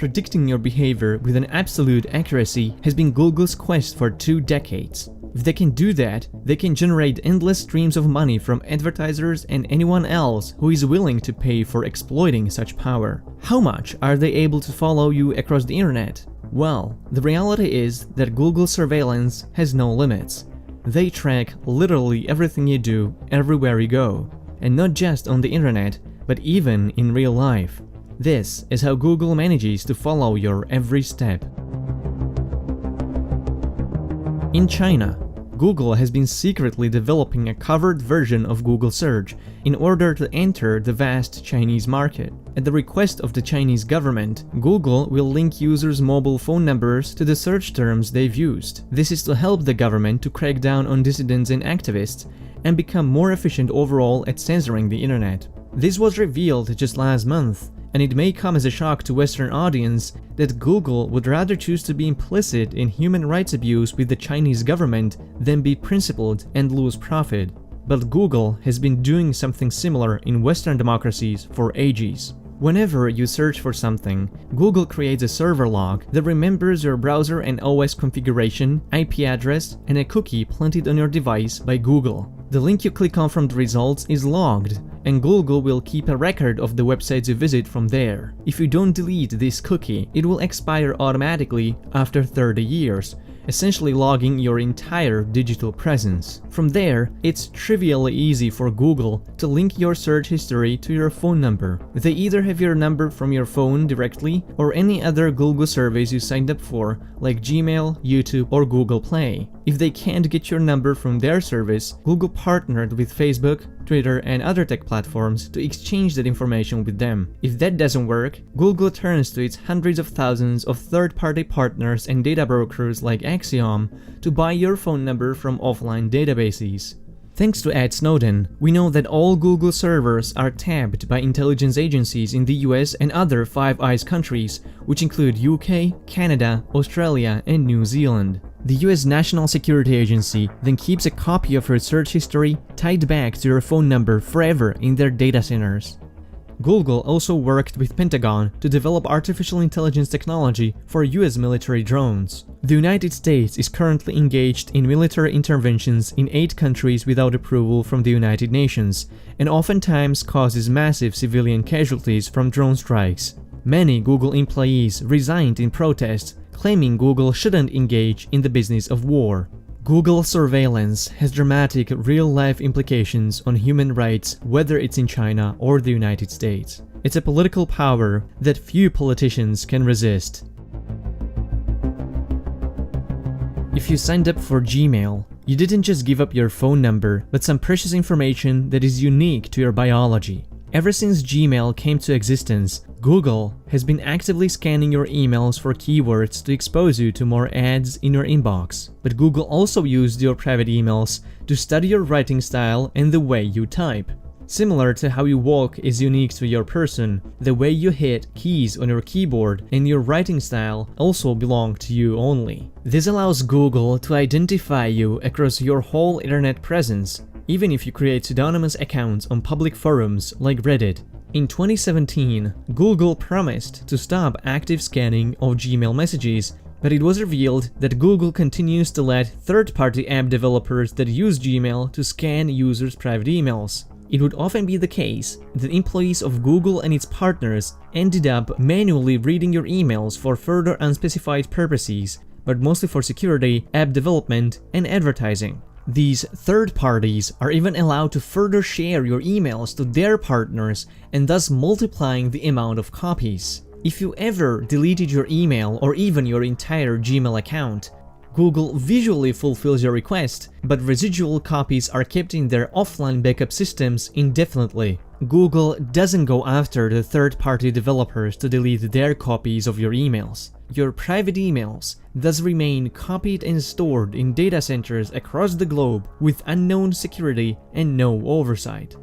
Predicting your behavior with an absolute accuracy has been Google's quest for 2 decades. If they can do that, they can generate endless streams of money from advertisers and anyone else who is willing to pay for exploiting such power. How much are they able to follow you across the internet? Well, the reality is that Google's surveillance has no limits. They track literally everything you do, everywhere you go. And not just on the internet, but even in real life. This is how Google manages to follow your every step. In China, Google has been secretly developing a covered version of Google Search in order to enter the vast Chinese market. At the request of the Chinese government, Google will link users' mobile phone numbers to the search terms they've used. This is to help the government to crack down on dissidents and activists and become more efficient overall at censoring the internet. This was revealed just last month, and it may come as a shock to Western audience that Google would rather choose to be implicit in human rights abuse with the Chinese government than be principled and lose profit. But Google has been doing something similar in Western democracies for ages. Whenever you search for something, Google creates a server log that remembers your browser and OS configuration, IP address, and a cookie planted on your device by Google. The link you click on from the results is logged, and Google will keep a record of the websites you visit from there. If you don't delete this cookie, it will expire automatically after 30 years, essentially logging your entire digital presence. From there, it's trivially easy for Google to link your search history to your phone number. They either have your number from your phone directly or any other Google service you signed up for, like Gmail, YouTube, or Google Play. If they can't get your number from their service, Google partnered with Facebook, Twitter, and other tech platforms to exchange that information with them. If that doesn't work, Google turns to its hundreds of thousands of third-party partners and data brokers like Axiom to buy your phone number from offline databases. Thanks to Ed Snowden, we know that all Google servers are tapped by intelligence agencies in the US and other Five Eyes countries, which include UK, Canada, Australia, and New Zealand. The US National Security Agency then keeps a copy of your search history tied back to your phone number forever in their data centers. Google also worked with Pentagon to develop artificial intelligence technology for US military drones. The United States is currently engaged in military interventions in 8 countries without approval from the United Nations, and oftentimes causes massive civilian casualties from drone strikes. Many Google employees resigned in protest, claiming Google shouldn't engage in the business of war. Google surveillance has dramatic real-life implications on human rights, whether it's in China or the United States. It's a political power that few politicians can resist. If you signed up for Gmail, you didn't just give up your phone number, but some precious information that is unique to your biology. Ever since Gmail came to existence, Google has been actively scanning your emails for keywords to expose you to more ads in your inbox. But Google also used your private emails to study your writing style and the way you type. Similar to how you walk is unique to your person, the way you hit keys on your keyboard and your writing style also belong to you only. This allows Google to identify you across your whole internet presence, even if you create pseudonymous accounts on public forums like Reddit. In 2017, Google promised to stop active scanning of Gmail messages, but it was revealed that Google continues to let third-party app developers that use Gmail to scan users' private emails. It would often be the case that employees of Google and its partners ended up manually reading your emails for further unspecified purposes, but mostly for security, app development, and advertising. These third parties are even allowed to further share your emails to their partners and thus multiplying the amount of copies. If you ever deleted your email or even your entire Gmail account, Google visually fulfills your request, but residual copies are kept in their offline backup systems indefinitely. Google doesn't go after the third-party developers to delete their copies of your emails. Your private emails thus remain copied and stored in data centers across the globe with unknown security and no oversight.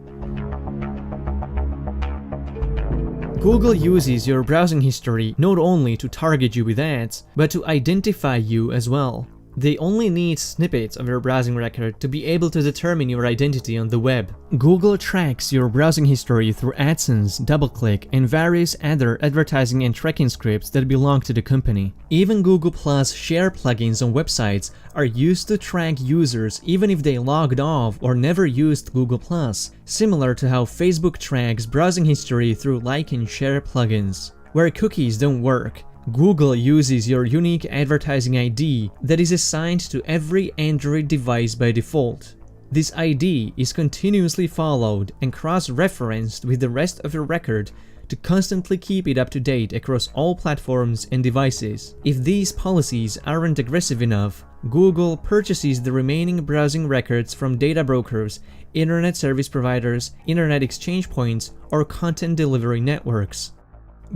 Google uses your browsing history not only to target you with ads, but to identify you as well. They only need snippets of your browsing record to be able to determine your identity on the web. Google tracks your browsing history through AdSense, DoubleClick, and various other advertising and tracking scripts that belong to the company. Even Google Plus share plugins on websites are used to track users even if they logged off or never used Google Plus, similar to how Facebook tracks browsing history through like and share plugins. Where cookies don't work, Google uses your unique advertising ID that is assigned to every Android device by default. This ID is continuously followed and cross-referenced with the rest of your record to constantly keep it up to date across all platforms and devices. If these policies aren't aggressive enough, Google purchases the remaining browsing records from data brokers, internet service providers, internet exchange points, or content delivery networks.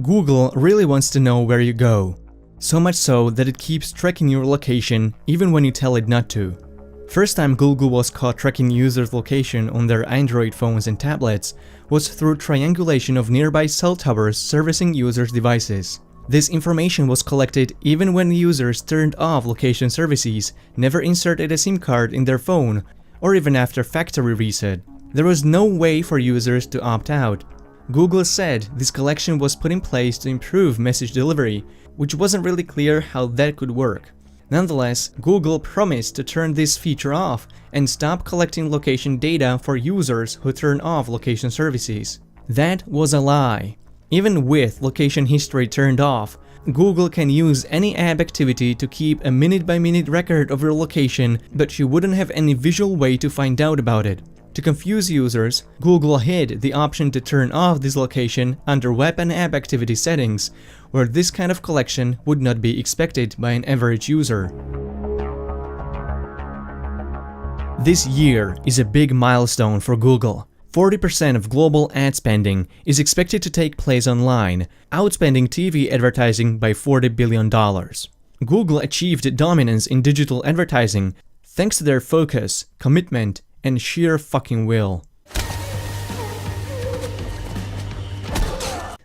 Google really wants to know where you go, so much so that it keeps tracking your location even when you tell it not to. First time Google was caught tracking users' location on their Android phones and tablets was through triangulation of nearby cell towers servicing users' devices. This information was collected even when users turned off location services, never inserted a SIM card in their phone, or even after factory reset. There was no way for users to opt out. Google said this collection was put in place to improve message delivery, which wasn't really clear how that could work. Nonetheless, Google promised to turn this feature off and stop collecting location data for users who turn off location services. That was a lie. Even with location history turned off, Google can use any app activity to keep a minute-by-minute record of your location, but you wouldn't have any visual way to find out about it. To confuse users, Google hid the option to turn off this location under Web and App Activity settings, where this kind of collection would not be expected by an average user. This year is a big milestone for Google. 40% of global ad spending is expected to take place online, outspending TV advertising by $40 billion. Google achieved dominance in digital advertising thanks to their focus, commitment, and sheer fucking will.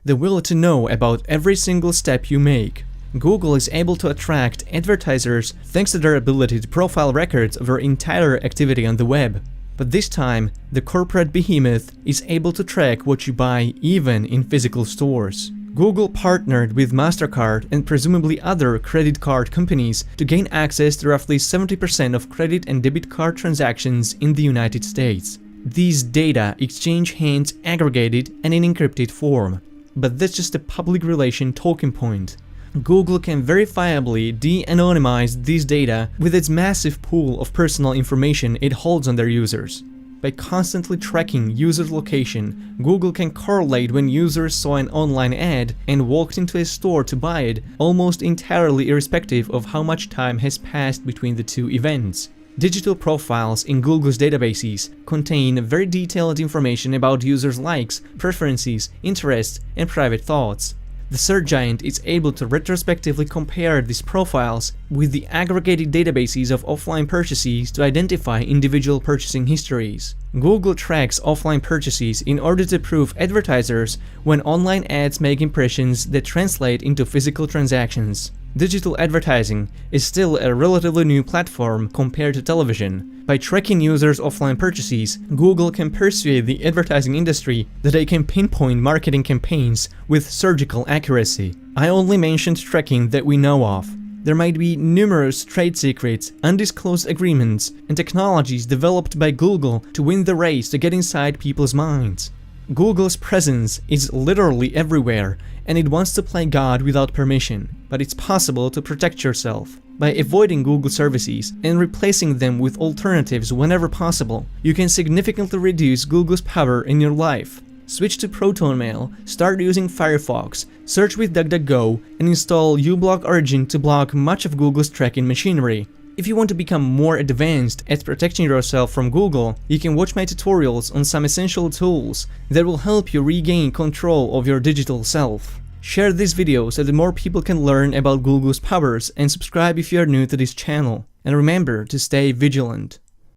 The will to know about every single step you make. Google is able to attract advertisers thanks to their ability to profile records of your entire activity on the web. But this time, the corporate behemoth is able to track what you buy even in physical stores. Google partnered with MasterCard and presumably other credit card companies to gain access to roughly 70% of credit and debit card transactions in the United States. These data exchange hands aggregated and in encrypted form. But that's just a public relation talking point. Google can verifiably de-anonymize these data with its massive pool of personal information it holds on their users. By constantly tracking users' location, Google can correlate when users saw an online ad and walked into a store to buy it, almost entirely irrespective of how much time has passed between the two events. Digital profiles in Google's databases contain very detailed information about users' likes, preferences, interests, and private thoughts. The search giant is able to retrospectively compare these profiles with the aggregated databases of offline purchases to identify individual purchasing histories. Google tracks offline purchases in order to prove advertisers when online ads make impressions that translate into physical transactions. Digital advertising is still a relatively new platform compared to television. By tracking users' offline purchases, Google can persuade the advertising industry that they can pinpoint marketing campaigns with surgical accuracy. I only mentioned tracking that we know of. There might be numerous trade secrets, undisclosed agreements, and technologies developed by Google to win the race to get inside people's minds. Google's presence is literally everywhere, and it wants to play God without permission, but it's possible to protect yourself. By avoiding Google services and replacing them with alternatives whenever possible, you can significantly reduce Google's power in your life. Switch to ProtonMail, start using Firefox, search with DuckDuckGo, and install uBlock Origin to block much of Google's tracking machinery. If you want to become more advanced at protecting yourself from Google, you can watch my tutorials on some essential tools that will help you regain control of your digital self. Share this video so that more people can learn about Google's powers, and subscribe if you are new to this channel. And remember to stay vigilant.